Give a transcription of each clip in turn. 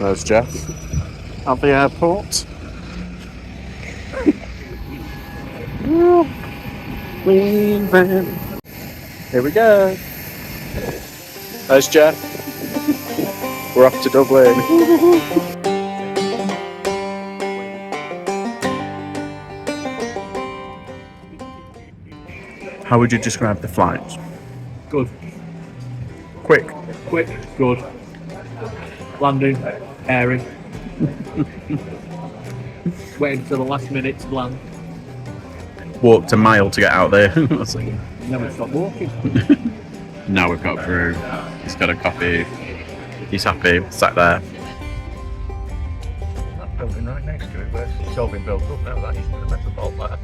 There's Jeff at the airport. Leaving. Here we go. There's Jeff. We're off to Dublin. How would you describe the flight? Good. Quick. Quick, good. Landing, airy. Waiting for the last minute to land. Walked a mile to get out there. Then we stopped walking. Now we've got through. He's got a coffee. He's happy. Sat there. That building right next to it, but it's all been built up now. That used to be the Metropole there.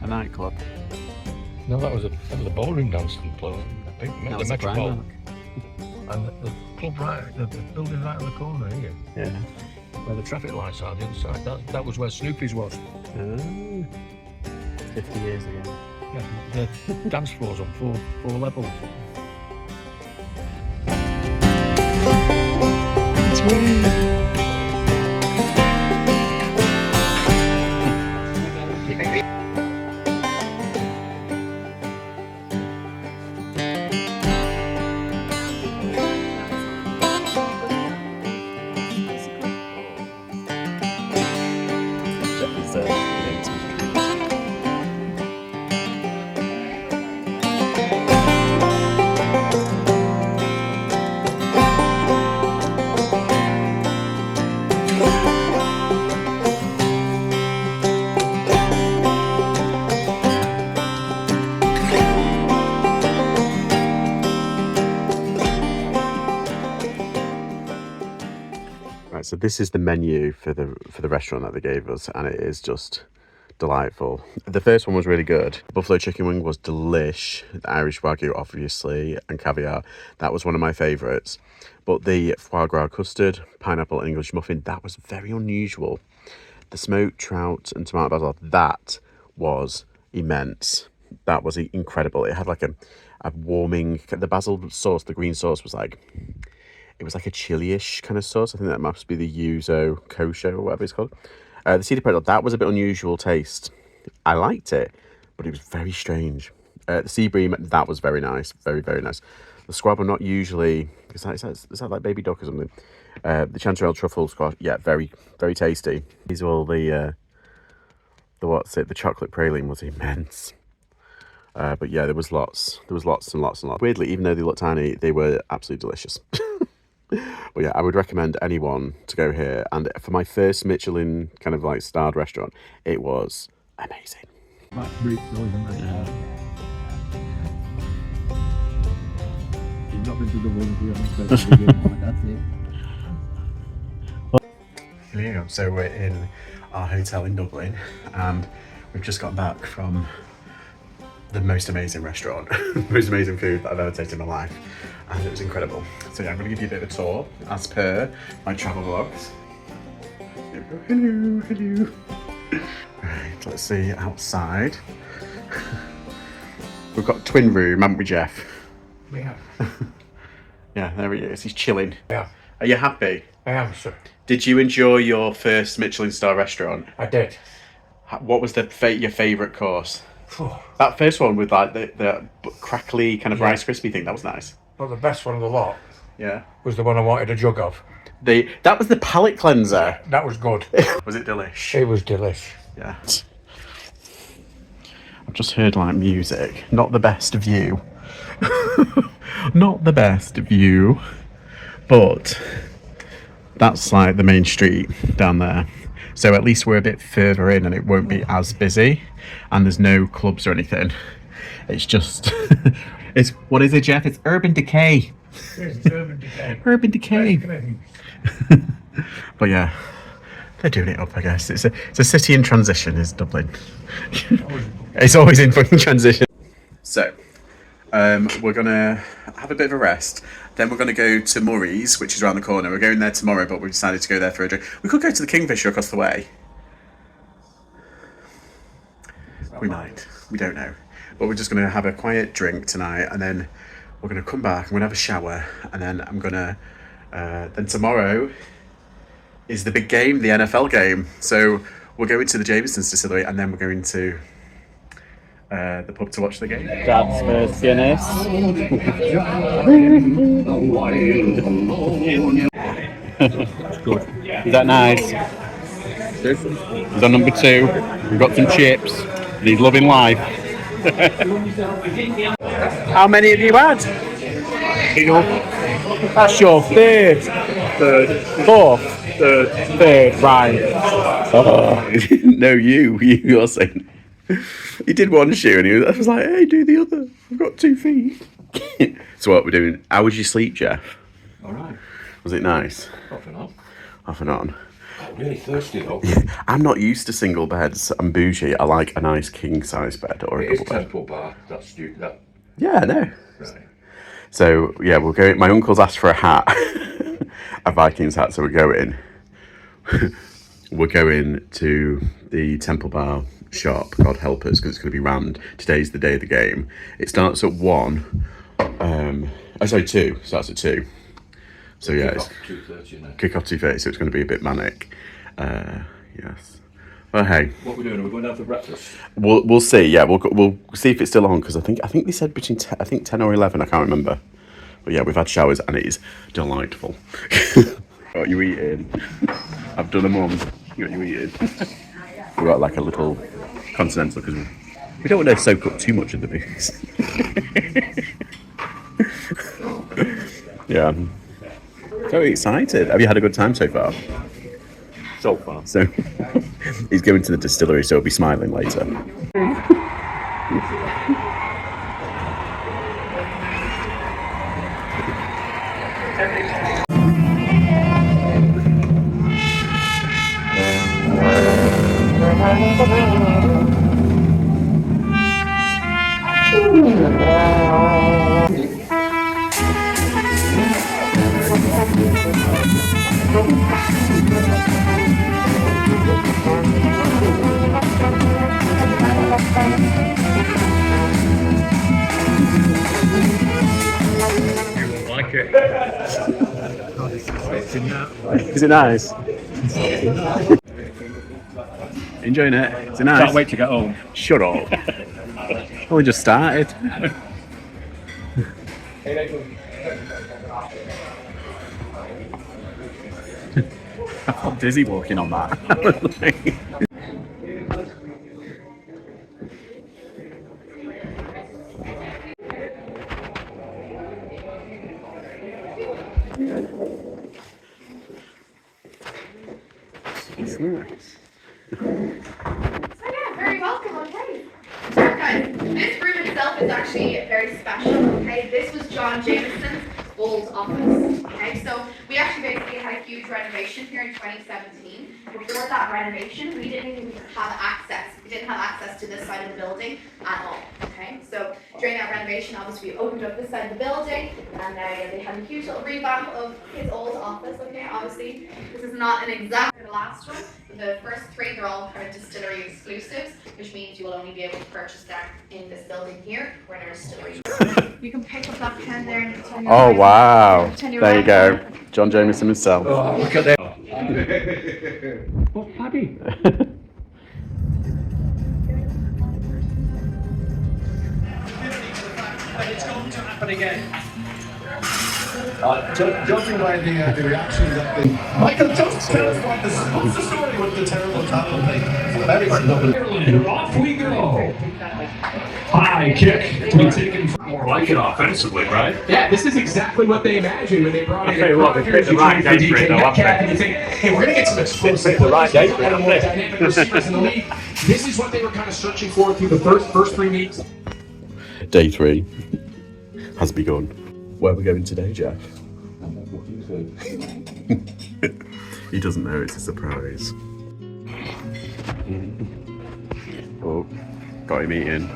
A nightclub. No, that was a ballroom dancing club. I think the Metropole. And the club right, the building right on the corner here. Yeah. Where the traffic lights are the other side. That was where Snoopy's was. 50 years ago. Yeah, the dance floor's on four levels. So this is the menu for the restaurant that they gave us, and it is just delightful. The first one was really good. Buffalo chicken wing was delish. The Irish Wagyu, obviously, and caviar. That was one of my favourites. But the foie gras custard, pineapple and English muffin, that was very unusual. The smoked trout and tomato basil, that was immense. That was incredible. It had like a warming, the basil sauce, the green sauce was like, it was like a chili-ish kind of sauce. I think that must be the yuzu kosher or whatever it's called. The cedar pretzel, that was a bit unusual taste. I liked it, but it was very strange. The sea bream, that was very nice. Very, very nice. The squab, not usually, is that like baby duck or something? The chanterelle truffle squash, yeah, very, very tasty. These are all the chocolate praline was immense. But yeah, there was lots and lots and lots. Weirdly, even though they look tiny, they were absolutely delicious. But yeah, I would recommend anyone to go here. And for my first Michelin kind of like starred restaurant, it was amazing. That's great, yeah. You've not been to Dublin if you haven't that's it. Here we go. So we're in our hotel in Dublin, and we've just got back from the most amazing restaurant, the most amazing food that I've ever tasted in my life, and it was incredible. So yeah, I'm going to give you a bit of a tour as per my travel vlogs. Here we go. Hello, hello. Right, let's see outside. We've got a twin room, haven't we, Jeff? We have. Yeah, there he is. He's chilling. Yeah. Are you happy? I am, sir. Did you enjoy your first Michelin star restaurant? I did. What was your favourite course? That first one with like the crackly kind of Rice Krispie thing, that was nice. But the best one of the lot, yeah, was the one I wanted a jug of. That was the palate cleanser. Yeah, that was good. Was it delish? It was delish. Yeah. I've just heard like music. Not the best view. Not the best view. But that's like the main street down there. So at least we're a bit further in and it won't be as busy, and there's no clubs or anything. It's just, what is it, Jeff? It's urban decay. It's urban decay. Urban decay. But yeah, they're doing it up, I guess. It's a city in transition, is Dublin. It's always in fucking transition. So, we're gonna have a bit of a rest. Then we're going to go to Murray's, which is around the corner. We're going there tomorrow, but we decided to go there for a drink. We could go to the Kingfisher across the way. We might. We don't know. But we're just going to have a quiet drink tonight, and then we're going to come back, I'm going to have a shower, and then I'm going to, then tomorrow is the big game, the NFL game. So we're going to the Jameson's Distillery, and then we're going to the pub to watch the game. Dad's first Guinness. Good. Is that nice? He's on number 2. We've got some chips. And he's loving life. How many have you had? That's your third. Fourth. Third. Right. Oh. No, you're saying. He did one shoe and I was like, hey, do the other. I've got 2 feet. So what we're doing? How was your sleep, Jeff? Alright. Was it nice? Off and on. Off and on. I'm really thirsty though. I'm not used to single beds. I'm bougie. I like a nice king size bed or a It is double bed. Temple Bar. That's stupid. That. Yeah, I know. Right. So yeah, we'll go. My uncle's asked for a hat, a Vikings hat. So we're going. We're going to the Temple Bar shop. God help us, because it's going to be rammed. Today's the day of the game. It starts at 1. Sorry, 2. Starts at 2. So yeah, it's 2:30 now. kick off 2:30. So it's going to be a bit manic. Yes. Well, hey. What are we doing? Are we going down for breakfast? We'll see. Yeah, we'll see if it's still on, because I think they said between 10 or 11. I can't remember. But yeah, we've had showers and it is delightful. What are you eating? I've done a mum. What are you eating? We've got like a little continental, because we don't want to soak up too much of the booze. Yeah, I'm very excited. Have you had a good time so far? So far. So he's going to the distillery, so he'll be smiling later. Like it. Is it nice? Enjoying it? Is it nice? Can't wait to get home. Shut up. Only just started. I felt dizzy walking on that. It's nice. So yeah, very welcome, okay. So guys, this room itself is actually very special, okay. This was John Jameson's old office, okay. So we actually basically had a huge renovation here in 2017. Before that renovation, we didn't even have access. We didn't have access to this side of the building at all, okay. So during that renovation, obviously we opened up this side of the building, and they had a huge little revamp of his old office, okay. Obviously, this is not an exact the last one. The first 3, they're all kind of distillery exclusives, which means you will only be able to purchase them in this building here, where there is distillery. You can pick up that pen there and turn your Oh right- wow! turn your There you right go, hand. John Jameson himself. Oh, look at that. What, Paddy? It's going to happen again. Judging by the reaction that the Michael, just tell us what's the story with the terrible talent thing? And off we go. High kick to be taken from more like it offensively, right? Yeah, this is exactly what they imagined when they brought in tell you what, they picked the right day for it though, haven't Metcalf, and you think, hey, we're gonna get some explosive picked the right day for it, one of the more haven't they? dynamic receivers in the league. This is what they were kind of searching for through the first 3 weeks. Day 3 has begun. Where are we going today, Jeff? He doesn't know, it's a surprise. Oh, got him eating.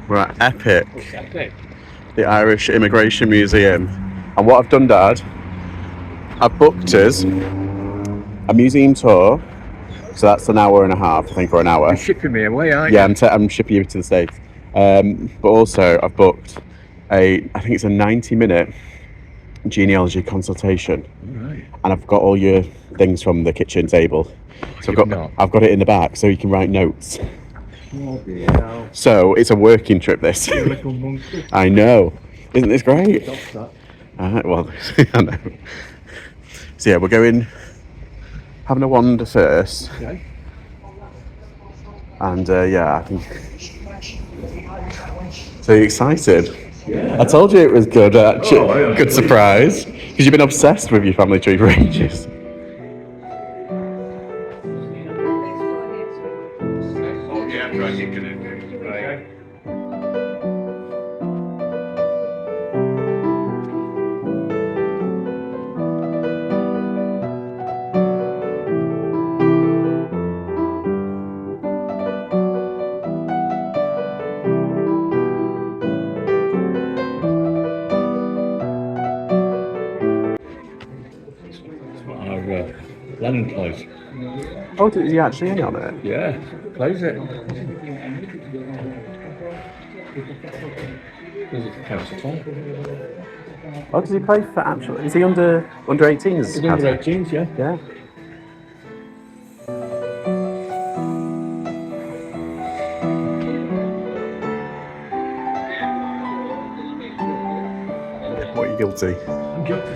We're at Epic, the Irish Immigration Museum. And what I've done, Dad, I've booked us a museum tour. So that's an hour and a half, I think, or an hour. You're shipping me away, aren't you? Yeah, I'm shipping you to the States. But also, I've booked I think it's a 90-minute genealogy consultation. Right. And I've got all your things from the kitchen table. So I've got it in the back so you can write notes. So it's a working trip, this. I know. Isn't this great? Well, I know. So yeah, we're going, having a wander first. Okay. And yeah, I think. So you excited? Yeah. I told you it was good. Good surprise. Because you've been obsessed with your family tree for ages. Oh yeah, right. You can right. Our Lennon place. Oh, did he actually in on it? Yeah, plays it. There's a council club. Oh, does he play for actual? Is he under 18s? He's under 18s, yeah. Yeah. What are you guilty? I'm guilty.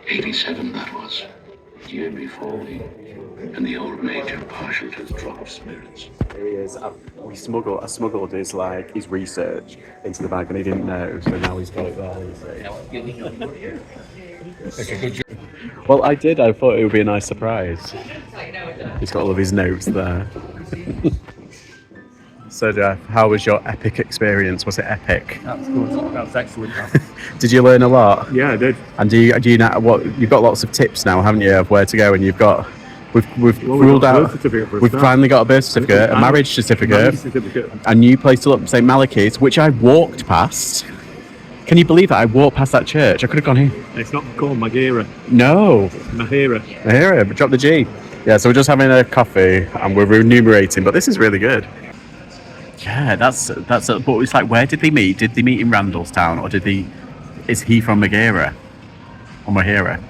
'87 that was, year before and the old major partial to the drop of spirits. He is. I smuggled his research into the bag and he didn't know, so now he's got it there. It's a good job. Well, I did. I thought it would be a nice surprise. He's got all of his notes there. So, Jeff, how was your epic experience? Was it epic? That's good. That's excellent. Did you learn a lot? Yeah, I did. And do you know what? You've got lots of tips now, haven't you, of where to go? And you've got. We've ruled out. We've finally got a birth certificate, a marriage certificate, a new place to look, St. Malachy's, which I walked past. Can you believe that? I walked past that church. I could have gone here. It's not called Maghera. No. Mahera. Mahera, but drop the G. Yeah, so we're just having a coffee and we're remunerating, but this is really good. Yeah, that's but it's like, where did they meet? Did they meet in Randallstown, or is he from Maghera? Or Mahera?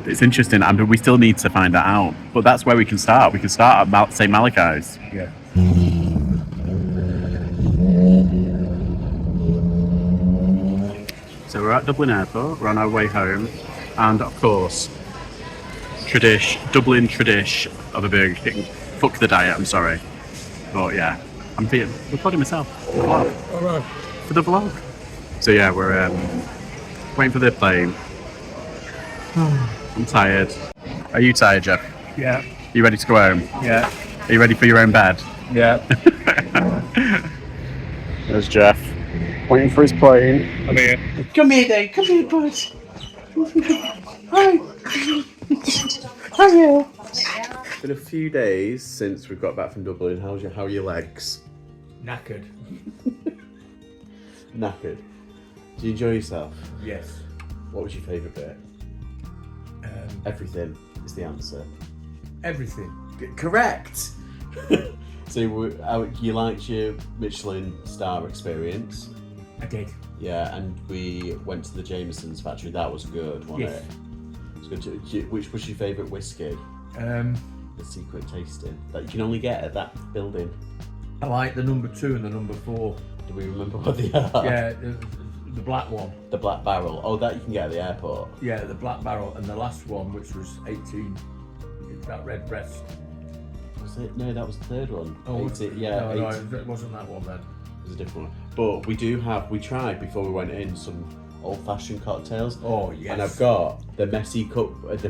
It's interesting, and we still need to find that out. But that's where we can start. We can start at St. Malachy's. Yeah. So we're at Dublin Airport, we're on our way home, and of course, Dublin tradition of a Burger King. Fuck the diet, I'm sorry. But yeah, I'm recording myself for the vlog. All right. For the vlog. So yeah, we're waiting for the plane. I'm tired. Are you tired, Jeff? Yeah. You ready to go home? Yeah. Are you ready for your own bed? Yeah. There's Jeff, waiting for his plane. I'm here. Come here, then. Come here, bud. Hi. Hiya. It's been a few days since we've got back from Dublin. How are your legs? Knackered. Knackered. Do you enjoy yourself? Yes. What was your favourite bit? Everything is the answer. Everything. Correct. So you liked your Michelin star experience? I did. Yeah, and we went to the Jameson's factory. That was good, wasn't it? It was good. Which was your favourite whiskey? The secret tasting that you can only get at that building. I like the number 2 and the number 4. Do we remember what they are? Yeah, the black one. The Black Barrel. Oh, that you can get at the airport. Yeah, the Black Barrel, and the last one, which was 18, it's that red breast. Was it? No, that was the third one. Oh, was it? Yeah, No, it wasn't that one then. It was a different one. But we tried before we went in some old-fashioned cocktails. Oh, yes. And I've got the messy cookbook, the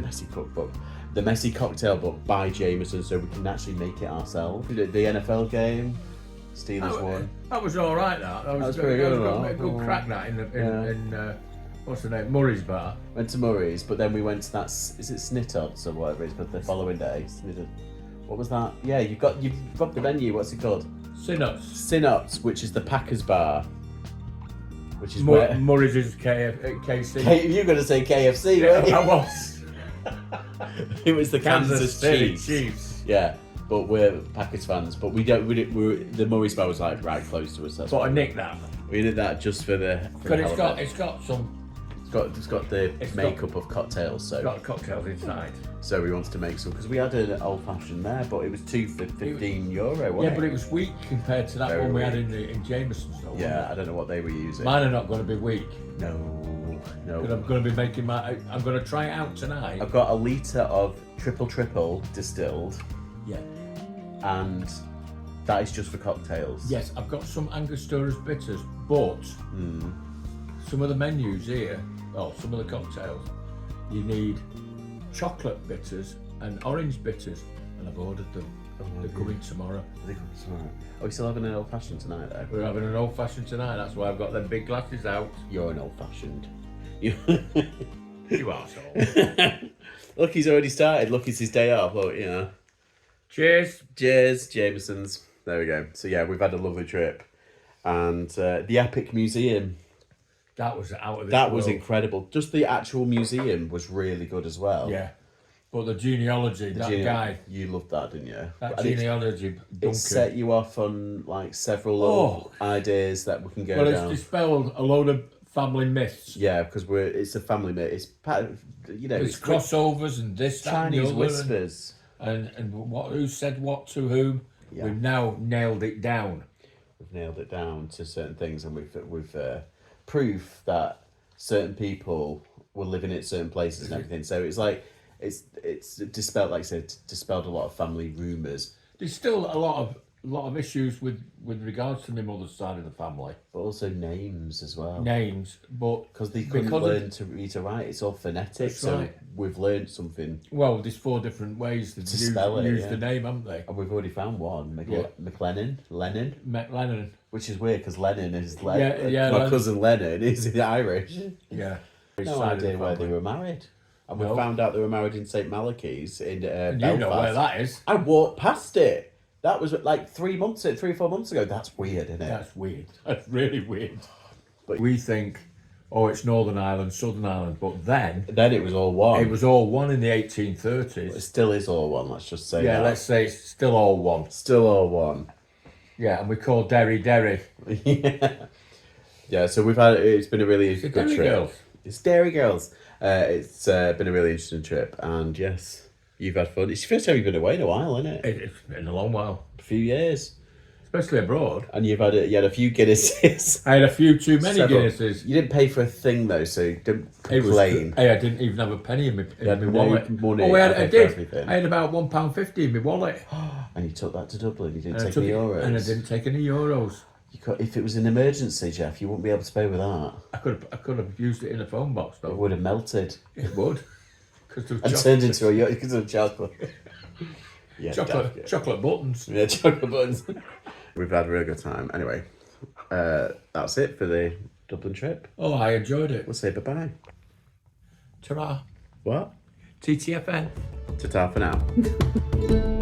messy cocktail book by Jameson, so we can actually make it ourselves. The NFL game, Steelers won. That was all right. That was pretty good. A good crack that in what's the name? Murray's bar. Went to Murray's, but then we went to that. Is it Snittots or whatever it is? But the following day, what was that? Yeah, you've got the menu. What's it called? Synops, which is the Packers bar. Which is where Murray's is KC. You're going to say KFC, weren't you? I was. It was the Kansas City Chiefs. Yeah, but we're Packers fans. But we don't. The Murray's bar was like right close to us. That's But I nicked that. We did that just for the. But it's got some. It's got the makeup of cocktails. So It's got cocktails inside. So we wanted to make some because we had an old fashioned there, but it was €2 for €15, wasn't Yeah, but it was weak compared to that Very one we weak. had in Jameson. Though, Yeah, I don't know what they were using. Mine are not going to be weak. No. But I'm going to be making I'm going to try it out tonight. I've got a litre of triple distilled. Yeah. And that is just for cocktails. Yes, I've got some Angostura bitters, but some of the menus here, some of the cocktails, you need chocolate bitters and orange bitters, and I've ordered them. They're coming tomorrow. Are we still having an old fashioned tonight though? We're having an old fashioned tonight, that's why I've got them big glasses out. You're an old fashioned. You arsehole. Look, he's already started. Look, it's his day off. Look, Cheers. Cheers, Jameson's. There we go. So yeah, we've had a lovely trip. And the Epic Museum. That was out of this That world. was incredible. Just the actual museum was really good as well. Yeah. But the genealogy, guy. You loved that, didn't you? That And genealogy, Duncan. it set you off on like several little ideas that we can go down. Well, it's dispelled a load of family myths. Yeah, because it's a family myth. It's part of, There's crossovers and this, that, Chinese and the other, whispers. And who said what to whom. Yeah. We've now nailed it down. We've nailed it down to certain things, and we've proof that certain people were living at certain places and everything. So it's like it's dispelled, like I said, dispelled a lot of family rumours. There's still a lot of issues with regards to my mother's side of the family. But also names as well. Names, but because they couldn't learn to read or write. It's all phonetic. So right. we've learned something. Well, there's 4 different ways to spell it, use the name, haven't they? And we've already found one. Lenin. Which is weird because Lenin is my cousin Lenin is Irish. Yeah. No idea where they were married. And we found out they were married in St Malachy's in Belfast. You know where that is. I walked past it. That was like 3 or 4 months ago. That's weird, isn't it? That's weird. That's really weird. But we think, it's Northern Ireland, Southern Ireland, but then it was all one. It was all one in the 1830s. It still is all one. Let's just say. Yeah, that. let's say it's still all one. Still all one. Yeah, and we call Derry. Yeah. So we've had. It's been a really good Derry trip. Girls. It's Dairy Girls. It's been a really interesting trip, and yes, you've had fun. It's the first time you've been away in a while, isn't it? It's been a long while. A few years. Especially abroad. And you had a few Guinnesses. I had a few too many Guinnesses. You didn't pay for a thing though, so don't complain. I didn't even have a penny in my wallet. Money I did. I had about £1.50 in my wallet. And you took that to Dublin. You didn't take any euros. And I didn't take any euros. If it was an emergency, Jeff, you wouldn't be able to pay with that. I could have used it in a phone box though. It would have melted. It would. And turned into a yacht because of chocolate. Yeah, chocolate buttons. Yeah, chocolate buttons. We've had a real good time. Anyway, that's it for the Dublin trip. Oh, I enjoyed it. We'll say bye-bye. Ta-ra. What? TTFN. Ta-ta for now.